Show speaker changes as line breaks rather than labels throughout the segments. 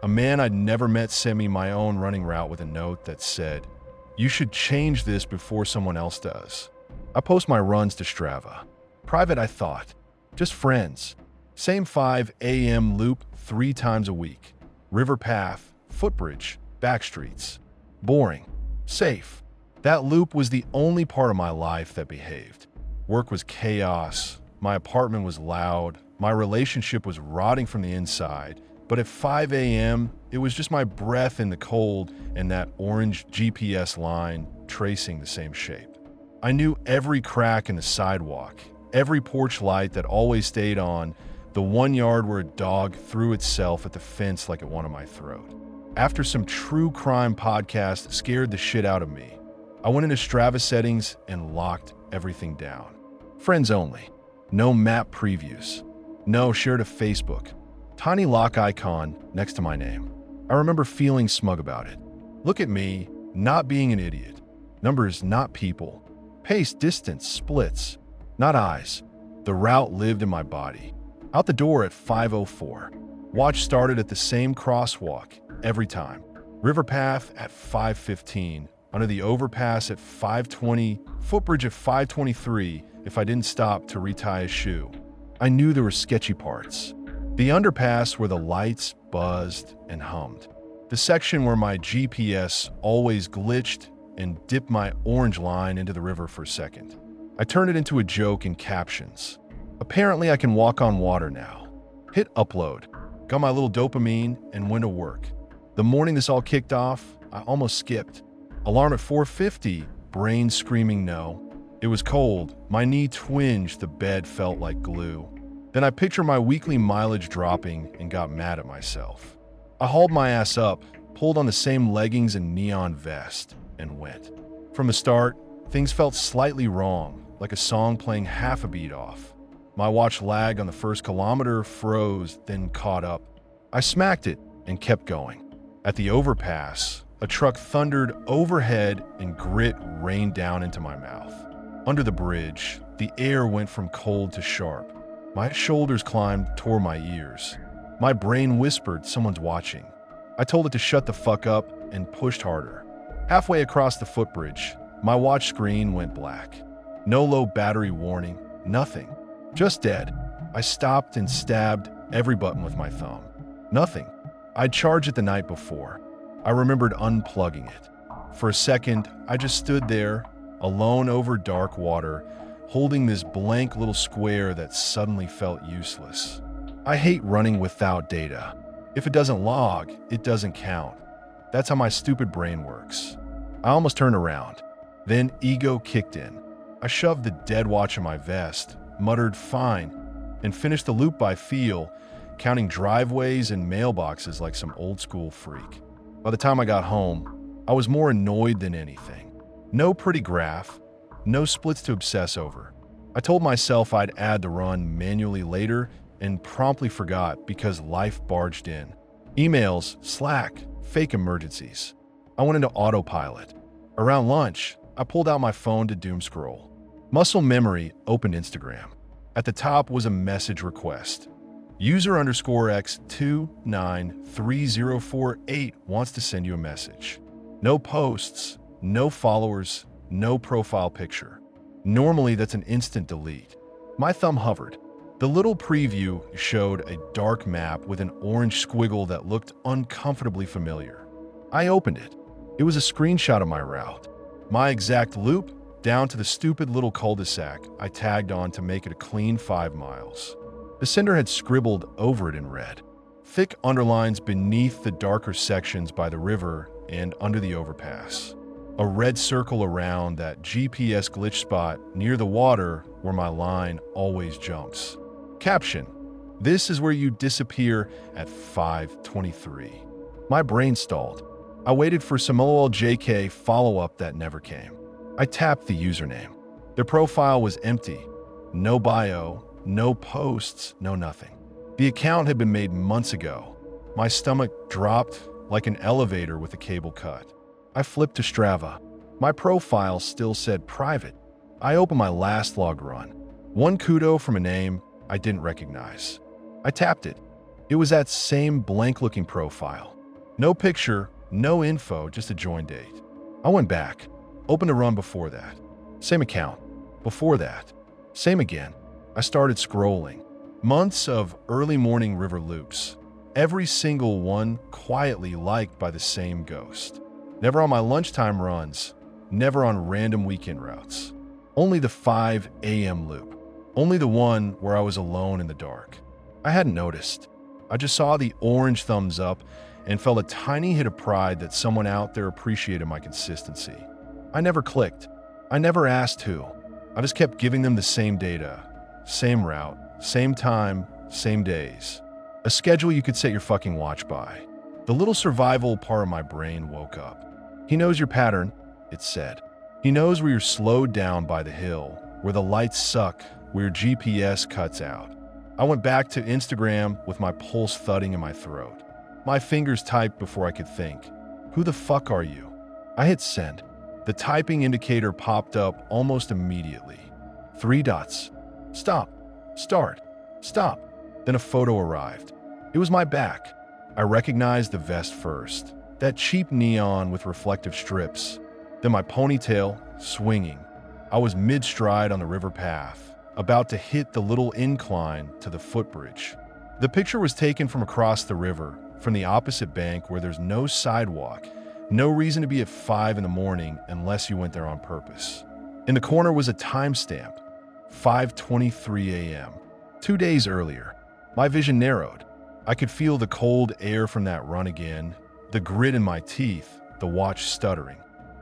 A man I'd never met sent me my own running route with a note that said, "You should change this before someone else does." I post my runs to Strava. Private, I thought. Just friends. Same 5 a.m. loop 3 times a week. River path, footbridge, back streets. Boring. Safe. That loop was the only part of my life that behaved. Work was chaos. My apartment was loud. My relationship was rotting from the inside. But at 5 a.m., it was just my breath in the cold and that orange GPS line tracing the same shape. I knew every crack in the sidewalk, every porch light that always stayed on, the 1 yard where a dog threw itself at the fence like it wanted my throat. After some true crime podcast scared the shit out of me, I went into Strava settings and locked everything down. Friends only. No map previews. No share to Facebook. Tiny lock icon next to my name. I remember feeling smug about it. Look at me, not being an idiot. Numbers, not people. Pace, distance, splits, not eyes. The route lived in my body. Out the door at 5:04. Watch started at the same crosswalk every time. River path at 5:15. Under the overpass at 5:20. Footbridge at 5:23 if I didn't stop to retie a shoe. I knew there were sketchy parts. The underpass where the lights buzzed and hummed. The section where my GPS always glitched and dipped my orange line into the river for a second. I turned it into a joke in captions. Apparently I can walk on water now. Hit upload. Got my little dopamine and went to work. The morning this all kicked off, I almost skipped. Alarm at 4:50, brain screaming no. It was cold, my knee twinged, the bed felt like glue. Then I pictured my weekly mileage dropping and got mad at myself. I hauled my ass up, pulled on the same leggings and neon vest, and went. From the start, things felt slightly wrong, like a song playing half a beat off. My watch lagged on the first kilometer, froze, then caught up. I smacked it and kept going. At the overpass, a truck thundered overhead and grit rained down into my mouth. Under the bridge, the air went from cold to sharp. My shoulders climbed toward my ears. My brain whispered, "Someone's watching." I told it to shut the fuck up and pushed harder. Halfway across the footbridge, my watch screen went black. No low battery warning, nothing. Just dead. I stopped and stabbed every button with my thumb. Nothing. I'd charged it the night before. I remembered unplugging it. For a second, I just stood there, alone over dark water, holding this blank little square that suddenly felt useless. I hate running without data. If it doesn't log, it doesn't count. That's how my stupid brain works. I almost turned around. Then ego kicked in. I shoved the dead watch in my vest, muttered "fine," and finished the loop by feel, counting driveways and mailboxes like some old school freak. By the time I got home, I was more annoyed than anything. No pretty graph, no splits to obsess over. I told myself I'd add the run manually later and promptly forgot because life barged in. Emails, Slack, fake emergencies. I went into autopilot. Around lunch, I pulled out my phone to doom scroll. Muscle memory opened Instagram. At the top was a message request. User_X293048 wants to send you a message. No posts, no followers, no profile picture. Normally that's an instant delete. My thumb hovered. The little preview showed a dark map with an orange squiggle that looked uncomfortably familiar. I opened it. It was a screenshot of my route. My exact loop, down to the stupid little cul-de-sac I tagged on to make it a clean 5 miles. The sender had scribbled over it in red. Thick underlines beneath the darker sections by the river and under the overpass. A red circle around that GPS glitch spot near the water where my line always jumps. Caption: "This is where you disappear at 5:23. My brain stalled. I waited for some LOLJK follow-up that never came. I tapped the username. Their profile was empty. No bio, no posts, no nothing. The account had been made months ago. My stomach dropped like an elevator with a cable cut. I flipped to Strava. My profile still said private. I opened my last logged run. One kudo from a name I didn't recognize. I tapped it. It was that same blank-looking profile. No picture, no info, just a join date. I went back, opened a run before that. Same account. Before that. Same again. I started scrolling. Months of early morning river loops. Every single one quietly liked by the same ghost. Never on my lunchtime runs. Never on random weekend routes. Only the 5 a.m. loop. Only the one where I was alone in the dark. I hadn't noticed. I just saw the orange thumbs up and felt a tiny hit of pride that someone out there appreciated my consistency. I never clicked. I never asked who. I just kept giving them the same data, same route, same time, same days. A schedule you could set your fucking watch by. The little survival part of my brain woke up. He knows your pattern, it said. He knows where you're slowed down by the hill, where the lights suck, where your GPS cuts out. I went back to Instagram with my pulse thudding in my throat. My fingers typed before I could think. Who the fuck are you? I hit send. The typing indicator popped up almost immediately. 3 dots. Stop. Start. Stop. Then a photo arrived. It was my back. I recognized the vest first. That cheap neon with reflective strips. Then my ponytail, swinging. I was mid-stride on the river path, about to hit the little incline to the footbridge. The picture was taken from across the river, from the opposite bank where there's no sidewalk, no reason to be at 5 in the morning unless you went there on purpose. In the corner was a timestamp, 5:23 a.m. 2 days earlier. My vision narrowed. I could feel the cold air from that run again, the grit in my teeth, the watch stuttering.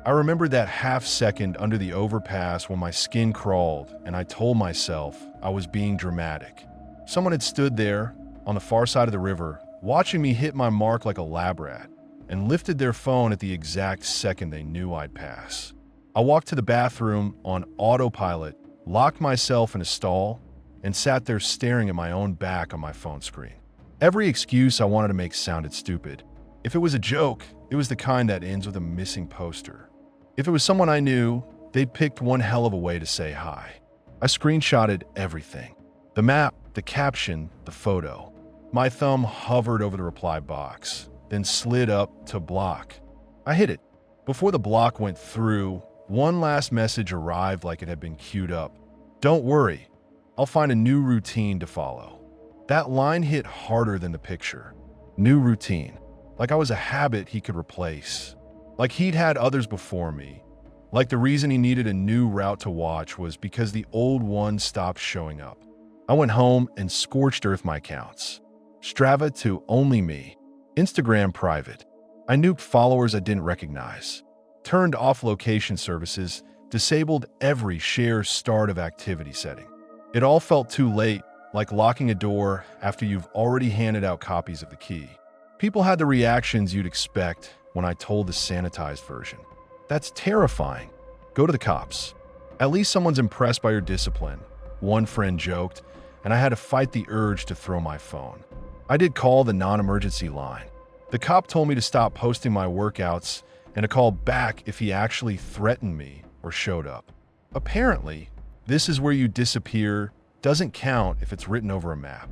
I remembered that half second under the overpass when my skin crawled and I told myself I was being dramatic. Someone had stood there, on the far side of the river, watching me hit my mark like a lab rat, and lifted their phone at the exact second they knew I'd pass. I walked to the bathroom on autopilot, locked myself in a stall, and sat there staring at my own back on my phone screen. Every excuse I wanted to make sounded stupid. If it was a joke, it was the kind that ends with a missing poster. If it was someone I knew, they'd picked one hell of a way to say hi. I screenshotted everything. The map, the caption, the photo. My thumb hovered over the reply box, then slid up to block. I hit it. Before the block went through, one last message arrived like it had been queued up. Don't worry, I'll find a new routine to follow. That line hit harder than the picture. New routine. Like I was a habit he could replace. Like he'd had others before me. Like the reason he needed a new route to watch was because the old one stopped showing up. I went home and scorched earth my accounts. Strava to only me. Instagram private. I nuked followers I didn't recognize. Turned off location services. Disabled every share start of activity setting. It all felt too late, like locking a door after you've already handed out copies of the key. People had the reactions you'd expect when I told the sanitized version. That's terrifying. Go to the cops. At least someone's impressed by your discipline, one friend joked, and I had to fight the urge to throw my phone. I did call the non-emergency line. The cop told me to stop posting my workouts and to call back if he actually threatened me or showed up. Apparently, this is where you disappear doesn't count if it's written over a map.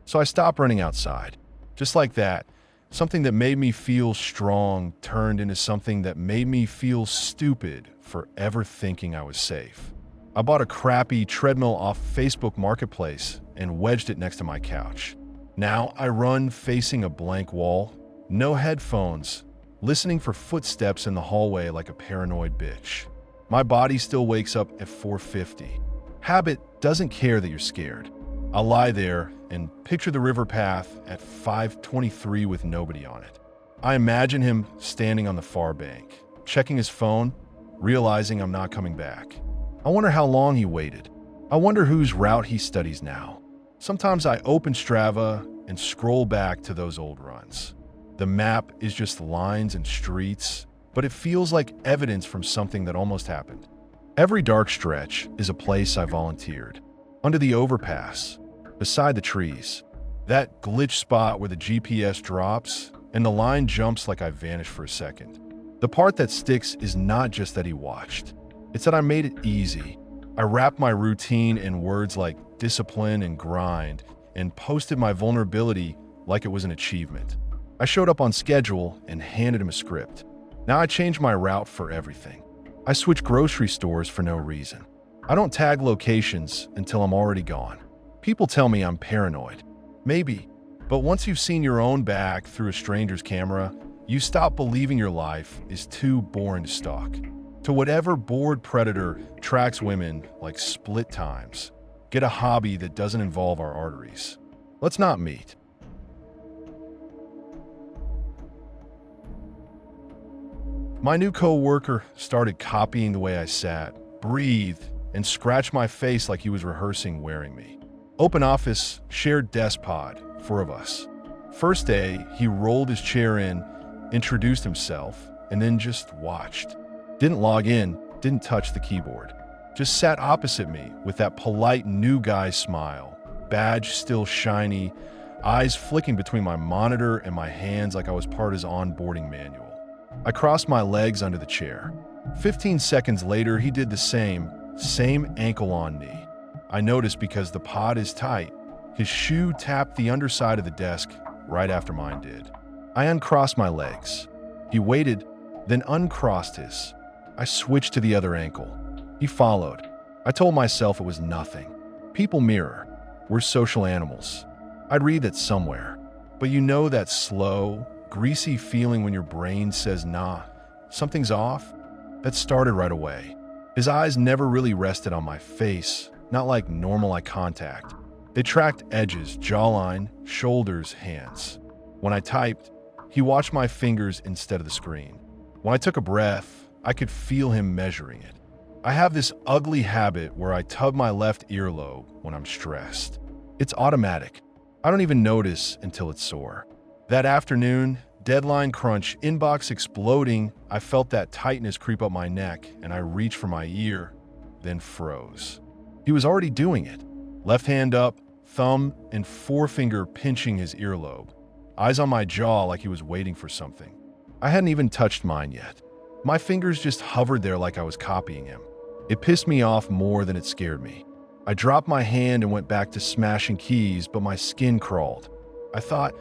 So I stopped running outside. Just like that, something that made me feel strong turned into something that made me feel stupid for ever thinking I was safe. I bought a crappy treadmill off Facebook Marketplace and wedged it next to my couch. Now I run facing a blank wall, no headphones, listening for footsteps in the hallway like a paranoid bitch. My body still wakes up at 4:50. Habit doesn't care that you're scared. I'll lie there and picture the river path at 5:23 with nobody on it. I imagine him standing on the far bank, checking his phone, realizing I'm not coming back. I wonder how long he waited. I wonder whose route he studies now. Sometimes I open Strava and scroll back to those old runs. The map is just lines and streets, but it feels like evidence from something that almost happened. Every dark stretch is a place I volunteered. Under the overpass, beside the trees, that glitch spot where the GPS drops and the line jumps like I vanished for a second. The part that sticks is not just that he watched. It's that I made it easy. I wrapped my routine in words like discipline and grind and posted my vulnerability like it was an achievement. I showed up on schedule and handed him a script. Now I change my route for everything. I switch grocery stores for no reason. I don't tag locations until I'm already gone. People tell me I'm paranoid. Maybe, but once you've seen your own back through a stranger's camera, you stop believing your life is too boring to stalk. To whatever bored predator tracks women like split times, get a hobby that doesn't involve our arteries. Let's not meet. My new co-worker started copying the way I sat, breathed, and scratched my face like he was rehearsing wearing me. Open office, shared desk pod, 4 of us. First day, he rolled his chair in, introduced himself, and then just watched. Didn't log in, didn't touch the keyboard. Just sat opposite me with that polite new guy smile, badge still shiny, eyes flicking between my monitor and my hands like I was part of his onboarding manual. I crossed my legs under the chair. 15 seconds later, he did the same ankle on knee. I noticed because the pod is tight, his shoe tapped the underside of the desk right after mine did. I uncrossed my legs. He waited, then uncrossed his. I switched to the other ankle. He followed. I told myself it was nothing. People mirror. We're social animals. I'd read that somewhere. But you know that slow, greasy feeling when your brain says, nah, something's off? That started right away. His eyes never really rested on my face, not like normal eye contact. They tracked edges, jawline, shoulders, hands. When I typed, he watched my fingers instead of the screen. When I took a breath, I could feel him measuring it. I have this ugly habit where I tug my left earlobe when I'm stressed. It's automatic. I don't even notice until it's sore. That afternoon, deadline crunch, inbox exploding, I felt that tightness creep up my neck and I reached for my ear, then froze. He was already doing it. Left hand up, thumb and forefinger pinching his earlobe. Eyes on my jaw like he was waiting for something. I hadn't even touched mine yet. My fingers just hovered there like I was copying him. It pissed me off more than it scared me. I dropped my hand and went back to smashing keys, but my skin crawled. I thought,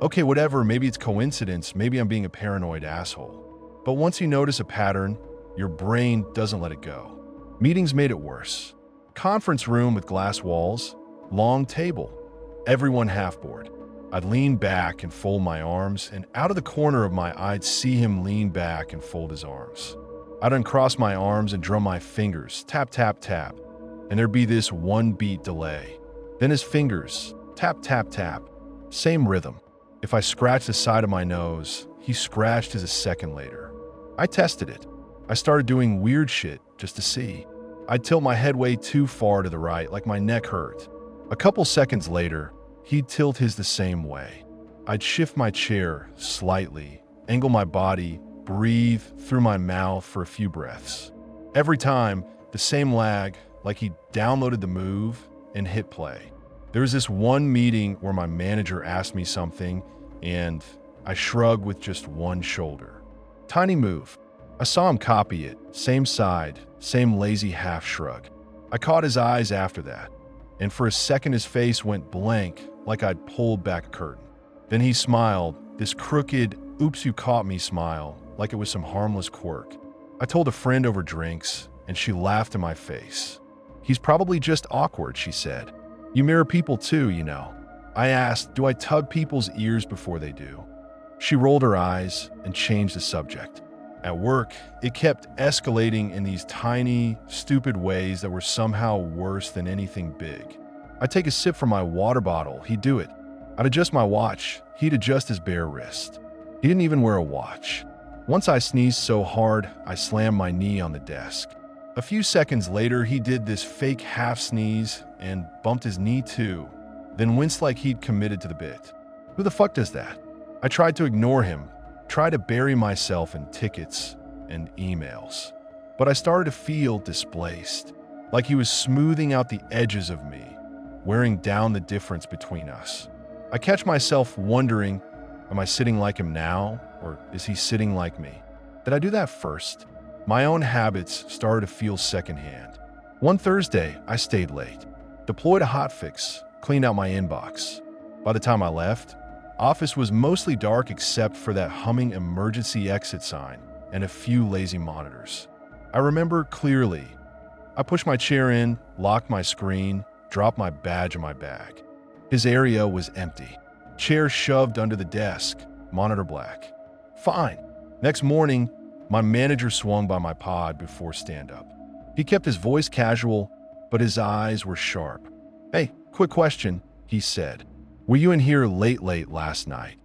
okay, whatever, maybe it's coincidence, maybe I'm being a paranoid asshole. But once you notice a pattern, your brain doesn't let it go. Meetings made it worse. Conference room with glass walls, long table, everyone half-board. I'd lean back and fold my arms, and out of the corner of my eye, I'd see him lean back and fold his arms. I'd uncross my arms and drum my fingers, tap, tap, tap, and there'd be this 1-beat delay. Then his fingers, tap, tap, tap, same rhythm. If I scratched the side of my nose, he scratched his a second later. I tested it. I started doing weird shit just to see. I'd tilt my head way too far to the right, like my neck hurt. A couple seconds later, he'd tilt his the same way. I'd shift my chair slightly, angle my body, breathe through my mouth for a few breaths. Every time, the same lag, like he downloaded the move and hit play. There was this one meeting where my manager asked me something, and I shrugged with just one shoulder. Tiny move. I saw him copy it, same side, same lazy half shrug. I caught his eyes after that, and for a second his face went blank like I'd pulled back a curtain. Then he smiled, this crooked, oops you caught me smile, like it was some harmless quirk. I told a friend over drinks, and she laughed in my face. He's probably just awkward, she said. You mirror people too, you know. I asked, do I tug people's ears before they do? She rolled her eyes and changed the subject. At work, it kept escalating in these tiny, stupid ways that were somehow worse than anything big. I'd take a sip from my water bottle, he'd do it. I'd adjust my watch, he'd adjust his bare wrist. He didn't even wear a watch. Once I sneezed so hard, I slammed my knee on the desk. A few seconds later, he did this fake half sneeze and bumped his knee too, then winced like he'd committed to the bit. Who the fuck does that? I tried to ignore him, tried to bury myself in tickets and emails. But I started to feel displaced, like he was smoothing out the edges of me, wearing down the difference between us. I catch myself wondering, am I sitting like him now, or is he sitting like me? Did I do that first? My own habits started to feel secondhand. One Thursday, I stayed late, deployed a hotfix, cleaned out my inbox. By the time I left, Office was mostly dark except for that humming emergency exit sign and a few lazy monitors. I remember clearly. I pushed my chair in, locked my screen, dropped my badge in my bag. His area was empty. Chair shoved under the desk, monitor black. Fine. Next morning, my manager swung by my pod before stand-up. He kept his voice casual, but his eyes were sharp. "Hey, quick question," he said. "Were you in here late last night?"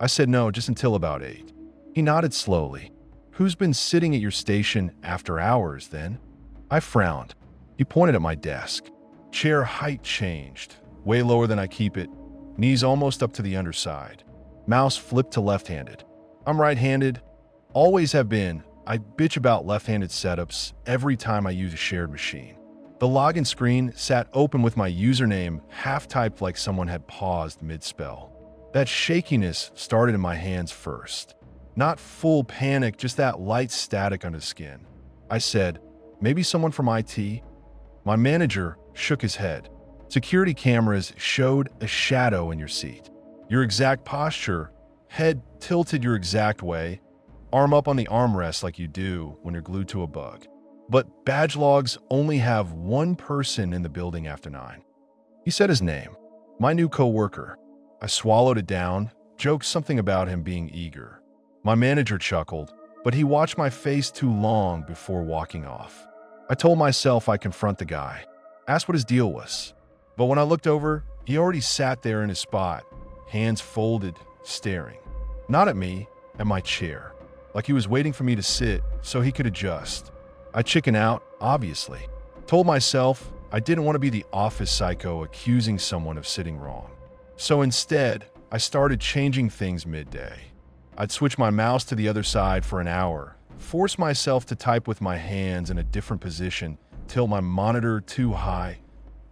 I said no, just until about 8. He nodded slowly. "Who's been sitting at your station after hours, then?" I frowned. He pointed at my desk. Chair height changed, way lower than I keep it, knees almost up to the underside. Mouse flipped to left-handed. I'm right-handed, always have been. I bitch about left-handed setups every time I use a shared machine. The login screen sat open with my username half-typed like someone had paused mid-spell. That shakiness started in my hands first. Not full panic, just that light static under the skin. I said, "Maybe someone from IT?" My manager shook his head. "Security cameras showed a shadow in your seat. Your exact posture, head tilted your exact way, arm up on the armrest like you do when you're glued to a bug. But badge logs only have one person in the building after 9. He said his name. My new coworker. I swallowed it down, joked something about him being eager. My manager chuckled, but he watched my face too long before walking off. I told myself I'd confront the guy, asked what his deal was. But when I looked over, he already sat there in his spot, hands folded, staring. Not at me, at my chair, like he was waiting for me to sit so he could adjust. I chickened out, obviously. Told myself I didn't want to be the office psycho accusing someone of sitting wrong. So instead, I started changing things midday. I'd switch my mouse to the other side for an hour, force myself to type with my hands in a different position, tilt my monitor too high,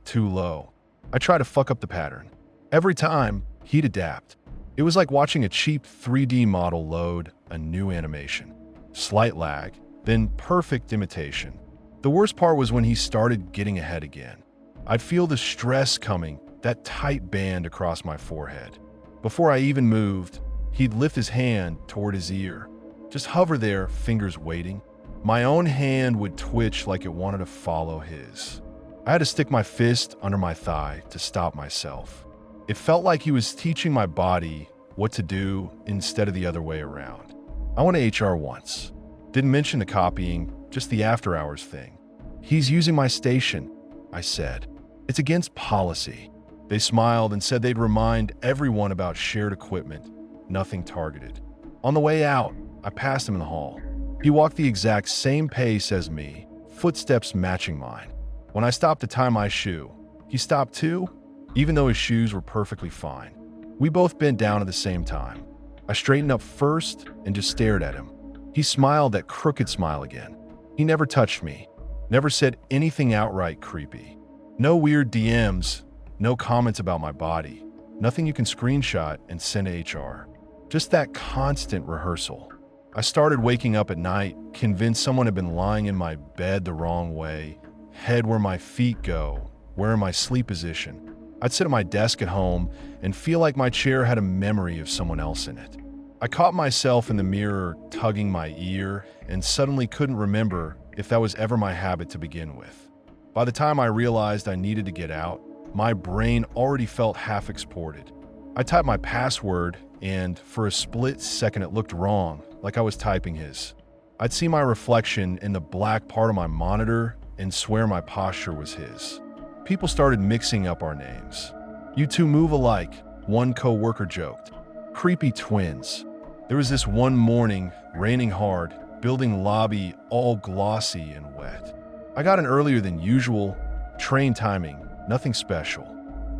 too low. I try to fuck up the pattern. Every time, he'd adapt. It was like watching a cheap 3D model load a new animation. Slight lag, then perfect imitation. The worst part was when he started getting ahead again. I'd feel the stress coming, that tight band across my forehead. Before I even moved, he'd lift his hand toward his ear. Just hover there, fingers waiting. My own hand would twitch like it wanted to follow his. I had to stick my fist under my thigh to stop myself. It felt like he was teaching my body what to do instead of the other way around. I went to HR once. Didn't mention the copying, just the after-hours thing. "He's using my station," I said. "It's against policy." They smiled and said they'd remind everyone about shared equipment, nothing targeted. On the way out, I passed him in the hall. He walked the exact same pace as me, footsteps matching mine. When I stopped to tie my shoe, he stopped too, even though his shoes were perfectly fine. We both bent down at the same time. I straightened up first and just stared at him. He smiled that crooked smile again. He never touched me, never said anything outright creepy. No weird DMs, no comments about my body, nothing you can screenshot and send to HR. Just that constant rehearsal. I started waking up at night, convinced someone had been lying in my bed the wrong way, head where my feet go, where in my sleep position. I'd sit at my desk at home and feel like my chair had a memory of someone else in it. I caught myself in the mirror tugging my ear and suddenly couldn't remember if that was ever my habit to begin with. By the time I realized I needed to get out, my brain already felt half exported. I typed my password and for a split second it looked wrong, like I was typing his. I'd see my reflection in the black part of my monitor and swear my posture was his. People started mixing up our names. "You two move alike," one coworker joked. "Creepy twins." There was this one morning, raining hard, building lobby all glossy and wet. I got in earlier than usual, train timing, nothing special.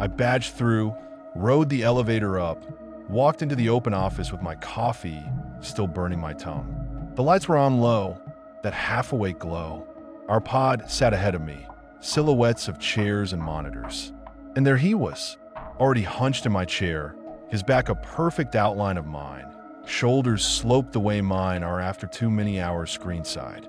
I badged through, rode the elevator up, walked into the open office with my coffee still burning my tongue. The lights were on low, that half-awake glow. Our pod sat ahead of me, silhouettes of chairs and monitors. And there he was, already hunched in my chair, his back a perfect outline of mine, shoulders sloped the way mine are after too many hours screenside.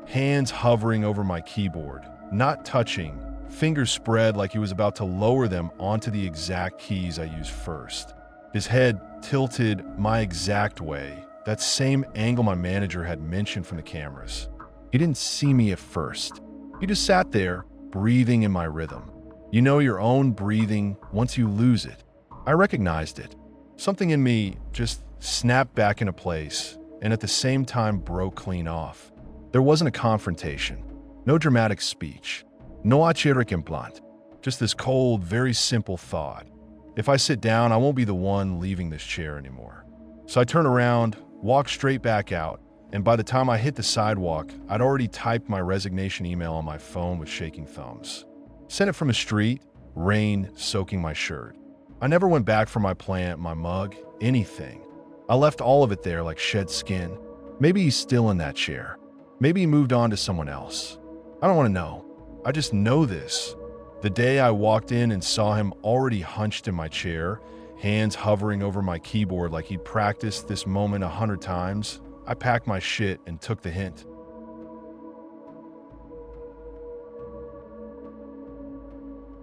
Hands hovering over my keyboard, not touching, fingers spread like he was about to lower them onto the exact keys I used first. His head tilted my exact way, that same angle my manager had mentioned from the cameras. He didn't see me at first. He just sat there, breathing in my rhythm. You know your own breathing once you lose it. I recognized it. Something in me just snapped back into place and at the same time broke clean off. There wasn't a confrontation, no dramatic speech, no achiric implant, just this cold, very simple thought. If I sit down, I won't be the one leaving this chair anymore. So I turn around, walk straight back out, and by the time I hit the sidewalk, I'd already typed my resignation email on my phone with shaking thumbs. Sent it from the street, rain soaking my shirt. I never went back for my plant, my mug, anything. I left all of it there like shed skin. Maybe he's still in that chair. Maybe he moved on to someone else. I don't want to know. I just know this. The day I walked in and saw him already hunched in my chair, hands hovering over my keyboard like he'd practiced this moment 100 times, I packed my shit and took the hint.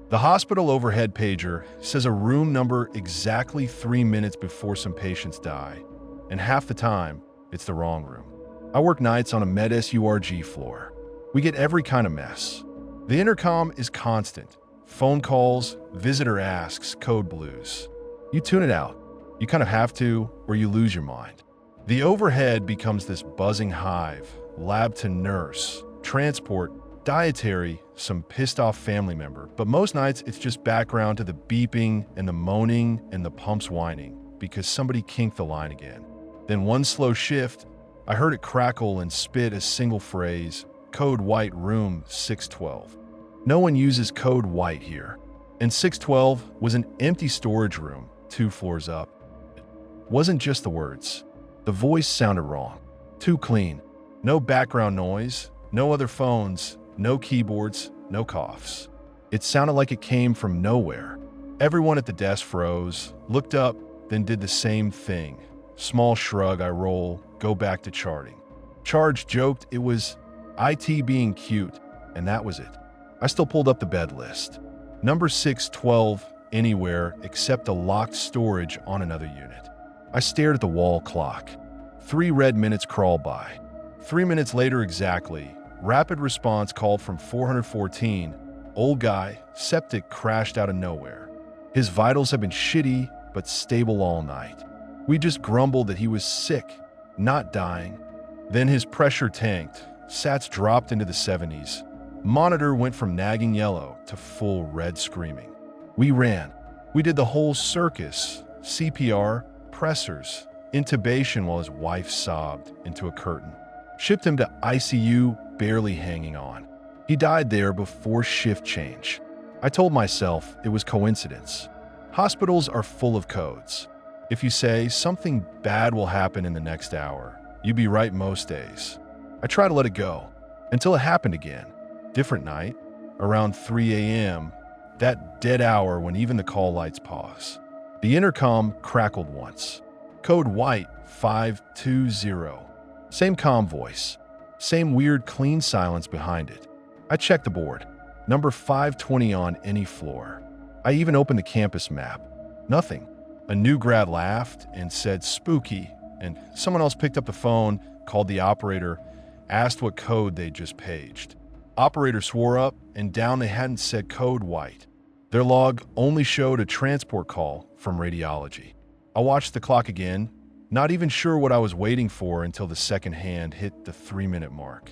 The hospital overhead pager says a room number exactly 3 minutes before some patients die, and half the time, it's the wrong room. I work nights on a med-surg floor. We get every kind of mess. The intercom is constant. Phone calls, visitor asks, code blues. You tune it out. You kind of have to, or you lose your mind. The overhead becomes this buzzing hive, lab to nurse, transport, dietary, some pissed off family member. But most nights it's just background to the beeping and the moaning and the pumps whining because somebody kinked the line again. Then one slow shift, I heard it crackle and spit a single phrase, code white room 612. No one uses code white here. And 612 was an empty storage room 2 floors up. It wasn't just the words. The voice sounded wrong. Too clean. No background noise, no other phones, no keyboards, no coughs. It sounded like it came from nowhere. Everyone at the desk froze, looked up, then did the same thing. Small shrug, I roll, go back to charting. Charge joked it was IT being cute, and that was it. I still pulled up the bed list. Number 612, anywhere except a locked storage on another unit. I stared at the wall clock. 3 red minutes crawl by. 3 minutes later exactly, rapid response called from 414. Old guy, septic crashed out of nowhere. His vitals have been shitty, but stable all night. We just grumbled that he was sick, not dying. Then his pressure tanked. Sats dropped into the 70s. Monitor went from nagging yellow to full red screaming. We ran. We did the whole circus. CPR, pressers, intubation while his wife sobbed into a curtain. Shipped him to ICU, barely hanging on. He died there before shift change. I told myself it was coincidence. Hospitals are full of codes. If you say something bad will happen in the next hour, you'd be right most days. I try to let it go, until it happened again. Different night, around 3 a.m., that dead hour when even the call lights pause. The intercom crackled once. Code white 520. Same calm voice, same weird clean silence behind it. I checked the board. Number 520 on any floor. I even opened the campus map. Nothing. A new grad laughed and said spooky, and someone else picked up the phone, called the operator, asked what code they'd just paged. Operator swore up and down they hadn't said code white. Their log only showed a transport call from radiology. I watched the clock again, not even sure what I was waiting for until the second hand hit the 3-minute mark.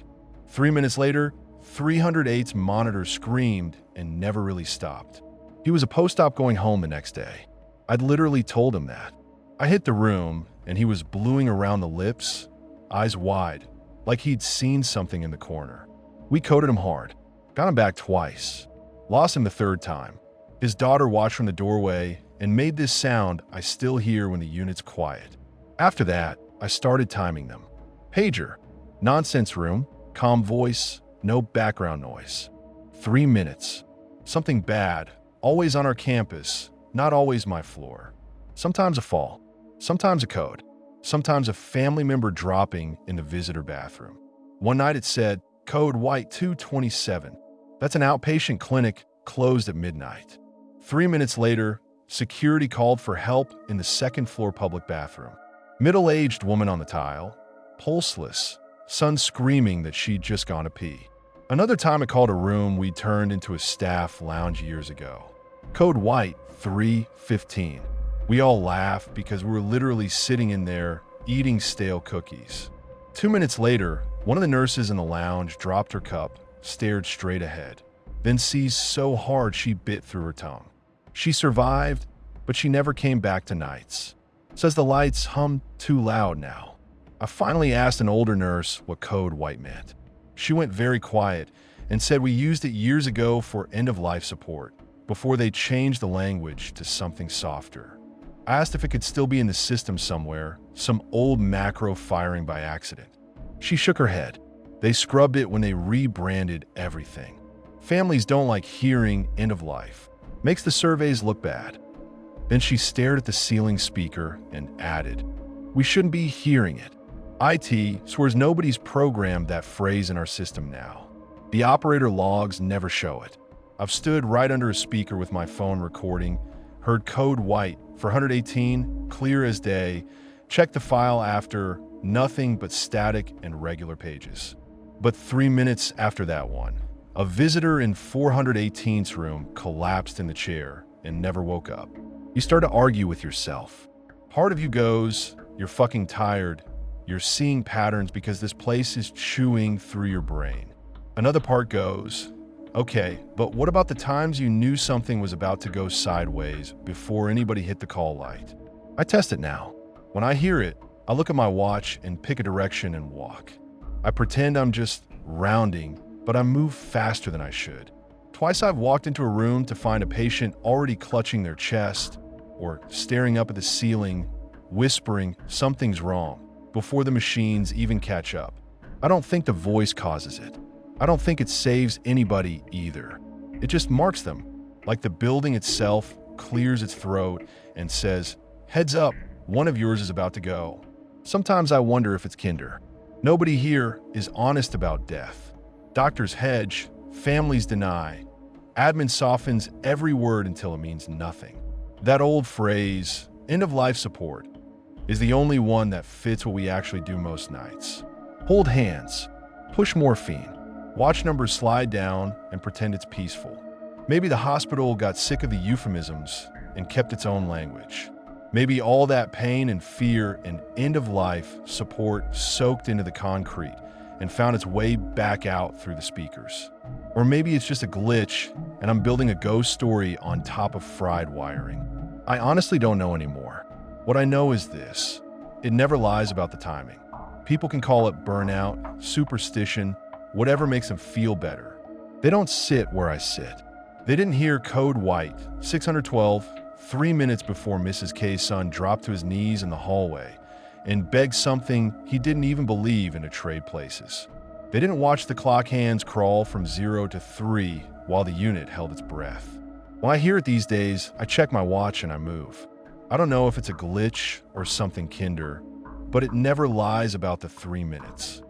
3 minutes later, 308's monitor screamed and never really stopped. He was a post-op going home the next day. I'd literally told him that. I hit the room and he was bluing around the lips, eyes wide, like he'd seen something in the corner. We coded him hard, got him back twice, lost him the 3rd time. His daughter watched from the doorway and made this sound I still hear when the unit's quiet. After that, I started timing them. Pager, nonsense room, calm voice, no background noise. 3 minutes. Something bad, always on our campus, not always my floor. Sometimes a fall, sometimes a code, sometimes a family member dropping in the visitor bathroom. One night it said, code white 227. That's an outpatient clinic closed at midnight. 3 minutes later, Security called for help in the second-floor public bathroom. Middle-aged woman on the tile, pulseless, son screaming that she'd just gone to pee. Another time it called a room we turned into a staff lounge years ago. Code white 315. We all laughed because we were literally sitting in there eating stale cookies. 2 minutes later, one of the nurses in the lounge dropped her cup, stared straight ahead, then seized so hard she bit through her tongue. She survived, but she never came back to nights. Says the lights hummed too loud now. I finally asked an older nurse what code white meant. She went very quiet and said we used it years ago for end-of-life support, before they changed the language to something softer. I asked if it could still be in the system somewhere, some old macro firing by accident. She shook her head. They scrubbed it when they rebranded everything. Families don't like hearing end of life. Makes the surveys look bad. Then she stared at the ceiling speaker and added, "We shouldn't be hearing it. IT swears nobody's programmed that phrase in our system now. The operator logs never show it." I've stood right under a speaker with my phone recording, heard code white for 118, clear as day, checked the file after, nothing but static and regular pages. But 3 minutes after that one, a visitor in 418's room collapsed in the chair and never woke up. You start to argue with yourself. Part of you goes, you're fucking tired. You're seeing patterns because this place is chewing through your brain. Another part goes, okay, but what about the times you knew something was about to go sideways before anybody hit the call light? I test it now. When I hear it, I look at my watch and pick a direction and walk. I pretend I'm just rounding, but I move faster than I should. Twice I've walked into a room to find a patient already clutching their chest or staring up at the ceiling, whispering something's wrong before the machines even catch up. I don't think the voice causes it. I don't think it saves anybody either. It just marks them, like the building itself clears its throat and says, "Heads up, one of yours is about to go." Sometimes I wonder if it's kinder. Nobody here is honest about death. Doctors hedge, families deny. Admin softens every word until it means nothing. That old phrase, end-of-life support, is the only one that fits what we actually do most nights. Hold hands, push morphine, watch numbers slide down and pretend it's peaceful. Maybe the hospital got sick of the euphemisms and kept its own language. Maybe all that pain and fear and end-of-life support soaked into the concrete and found its way back out through the speakers. Or maybe it's just a glitch and I'm building a ghost story on top of fried wiring. I honestly don't know anymore. What I know is this: it never lies about the timing. People can call it burnout, superstition, whatever makes them feel better. They don't sit where I sit. They didn't hear code white, 612, 3 minutes before Mrs. K's son dropped to his knees in the hallway and begged something he didn't even believe in to trade places. They didn't watch the clock hands crawl from 0 to 3 while the unit held its breath. When I hear it these days, I check my watch and I move. I don't know if it's a glitch or something kinder, but it never lies about the 3 minutes.